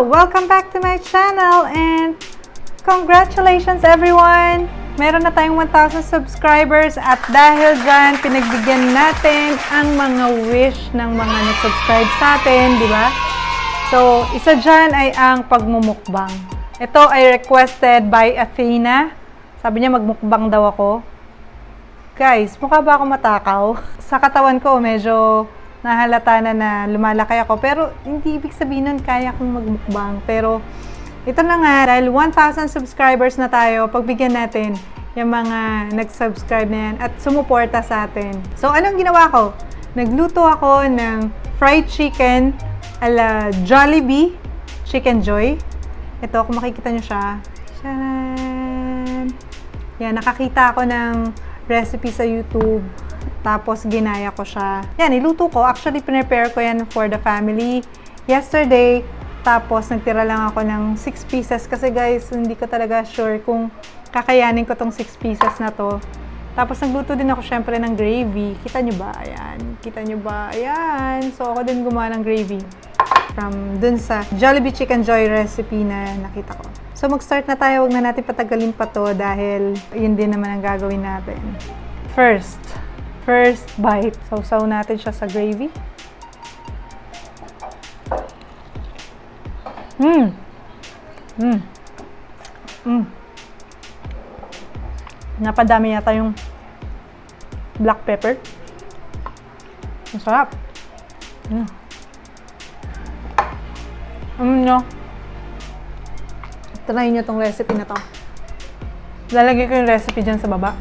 Welcome back to my channel and congratulations everyone! Meron na tayong 1,000 subscribers at dahil dyan, pinagbigyan natin ang mga wish ng mga nag-subscribe sa atin, di ba? So, isa dyan ay ang pagmumukbang. Ito ay requested by Athena. Sabi niya magmukbang daw ako. Guys, mukha ba ako matakaw? Sa katawan ko, medyo nahalata na lumalaki ako. Pero, hindi ibig sabihin nun kaya kong magmukbang. Pero, ito na nga, dahil 1,000 subscribers na tayo, pagbigyan natin yung mga nag-subscribe na yan at sumuporta sa atin. So, anong ginawa ko? Nagluto ako ng fried chicken ala Jollibee Chickenjoy. Ito, kung makikita nyo siya. Tcharan! Yan, nakakita ako ng recipe sa YouTube. Tapos, ginaya ko siya. Yan, niluto ko. Actually, prepare ko yan for the family yesterday. Tapos, nagtira lang ako ng 6 pieces. Kasi guys, hindi ko talaga sure kung kakayanin ko tong 6 pieces na to. Tapos, nagluto din ako syempre ng gravy. Kita nyo ba? Ayan. Kita nyo ba? Ayan. So, ako din gumawa ng gravy. From dun sa Jollibee Chickenjoy recipe na nakita ko. So, mag-start na tayo. Huwag na natin patagalin pa to dahil yun din naman ang gagawin natin. First bite. Sausaw natin siya sa gravy. Napadami yata yung black pepper. Masarap. Nyo. Try nyo tong recipe na to. Lalagay ko yung recipe dyan sa baba.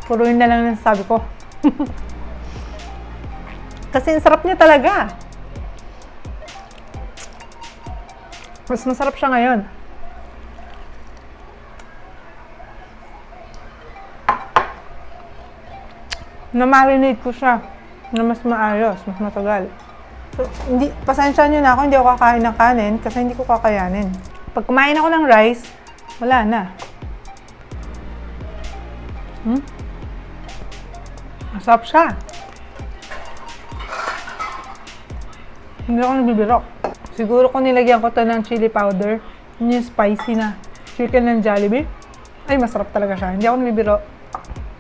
Puro yun na lang yung sabi ko. Kasi ang sarap niya talaga. Mas masarap siya ngayon. Na-marinade ko siya na mas maayos, mas matagal. So, pasensya nyo na ako, hindi ako kakain ng kanin kasi hindi ko kakayanin. Pag kumain ako ng rice, wala na. Masarap siya. Hindi ako nagbibiro. Siguro kung nilagyan ko to ng chili powder, yun yung spicy na chicken ng Jollibee, ay masarap talaga siya. Hindi ako nagbibiro.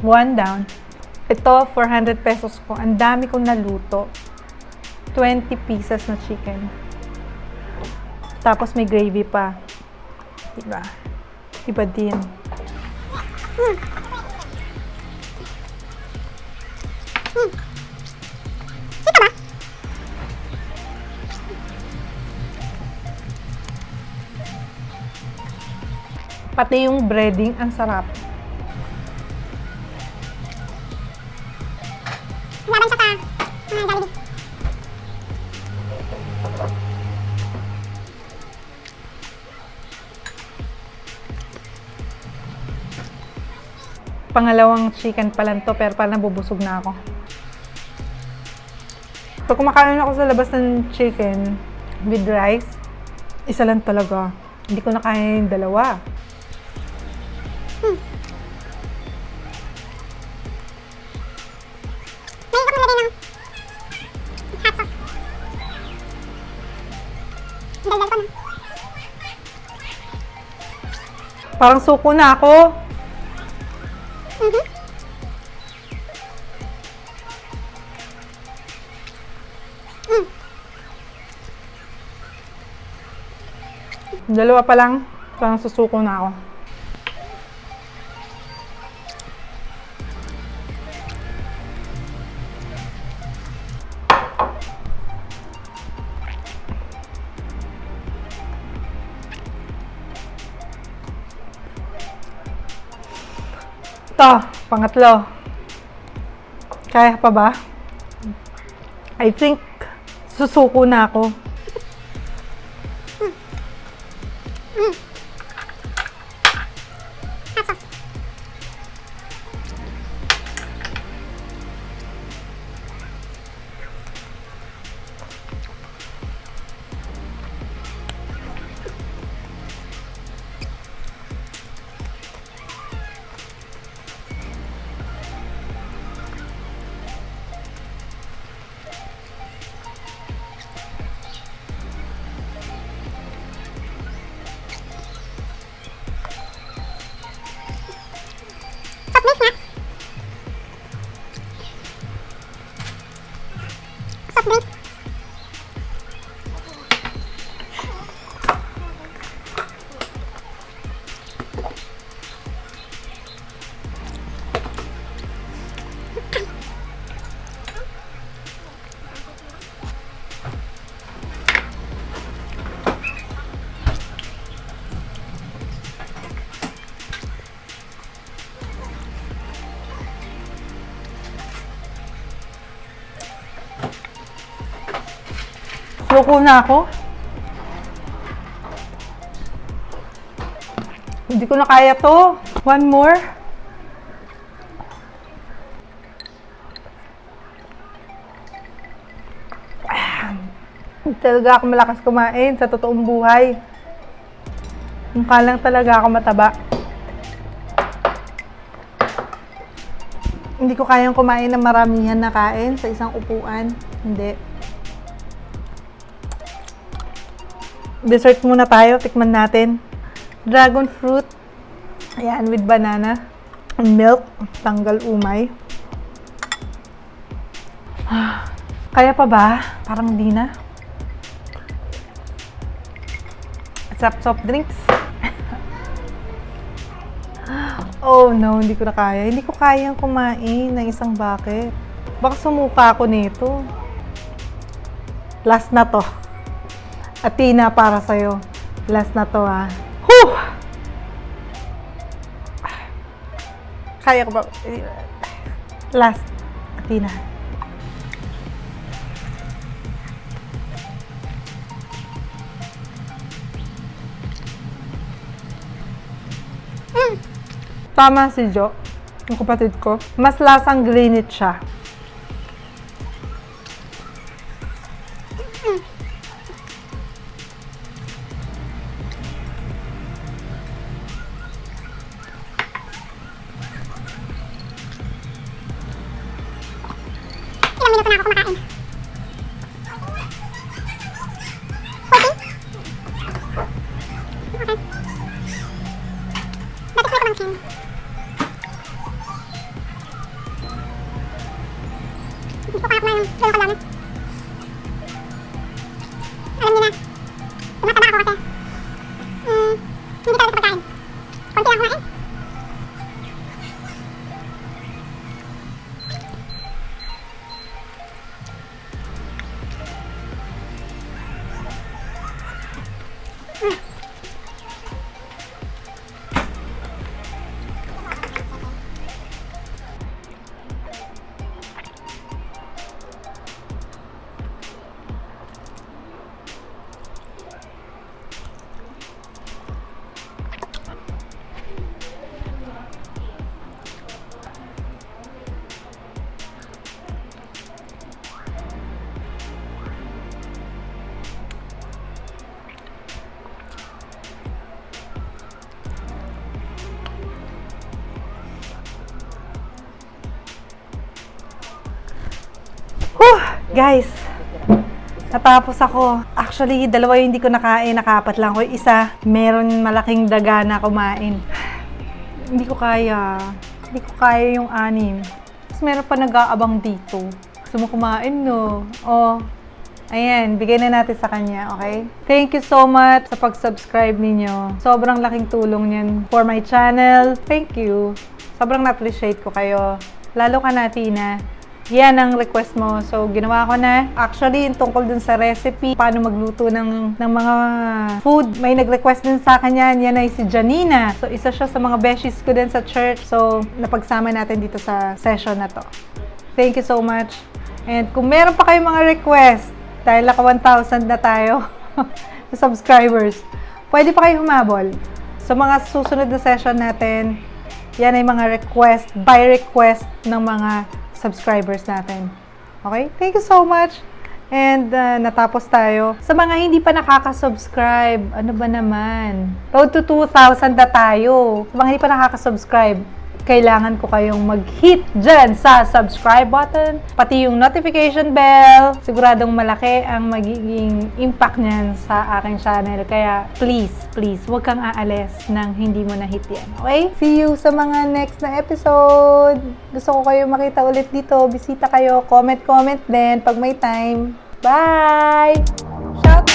1 down. Ito, 400 pesos ko. Ang dami kong naluto. 20 pieces na chicken. Tapos may gravy pa. Diba? Iba din. Pati yung breading, ang sarap. Laban siya sa Jollibee. Pangalawang chicken pa lang to, pero parang nabubusog na ako. Pag kumakain ako sa labas ng chicken with rice, isa lang talaga. Hindi ko na kaya yung dalawa. Parang suko na ako. Dalawa pa lang, parang susuko na ako. Ito, pangatlo. Kaya pa ba? I think susuko na ako. Suko na ako. Hindi ko na kaya to. One more. Talaga ako malakas kumain sa totoong buhay. Mukha lang talaga ako mataba. Hindi ko kayang kumain ng maramihan na kain sa isang upuan. Hindi. Dessert muna tayo. Tikman natin. Dragon fruit. Ayan, with banana. Milk. Tanggal umay. Kaya pa ba? Parang di na. Soft drinks. Oh no, hindi ko na kaya. Hindi ko kayang kumain ng isang bucket. Baka sumuka ako nito. Last na to. Atina para sa'yo. Last na to ha. Whew! Kaya ko ba? Last. Atina. Tama si Jo, yung kapatid ko. Mas lasang granite siya. Ilang minuto na ako kumakain. 40? Okay. Bakit may kumangkin? Hindi ko kaya kumain ng gano'ng kalami. Alam niyo na, tumataba ako kasi. Hindi talaga sa pagkain. Konti lang kumain. Guys, natapos ako. Actually, dalawa yung hindi ko nakain. Nakapat lang ko. Isa, meron malaking daga na kumain. Hindi ko kaya. Hindi ko kaya yung 6. Tapos meron pa nag-aabang dito. Gusto mo kumain, no? Oh, ayan. Bigay na natin sa kanya, okay? Thank you so much sa pag-subscribe ninyo. Sobrang laking tulong yan for my channel. Thank you. Sobrang na-appreciate ko kayo. Lalo ka na, Tina. Yan ang request mo. So, ginawa ko na. Actually, yung tungkol dun sa recipe, paano magluto ng mga food, may nag-request din sa akin yan. Yan ay si Janina. So, isa siya sa mga besties ko din sa church. So, napagsama natin dito sa session na to. Thank you so much. And kung meron pa kayong mga request, dahil naka 1,000 na tayo sa subscribers, pwede pa kayo humabol. So, mga susunod na session natin, yan ay mga request, by request ng mga subscribers natin. Okay? Thank you so much. And natapos tayo. Sa mga hindi pa nakaka-subscribe, ano ba naman? Road to 2,000 na tayo. Sa mga hindi pa nakaka-subscribe, kailangan ko kayong mag-hit dyan sa subscribe button, pati yung notification bell. Siguradong malaki ang magiging impact niyan sa aking channel. Kaya please, huwag kang aalis nang hindi mo na-hit yan. Okay? See you sa mga next na episode. Gusto ko kayo makita ulit dito. Bisita kayo. Comment din pag may time. Bye! Shout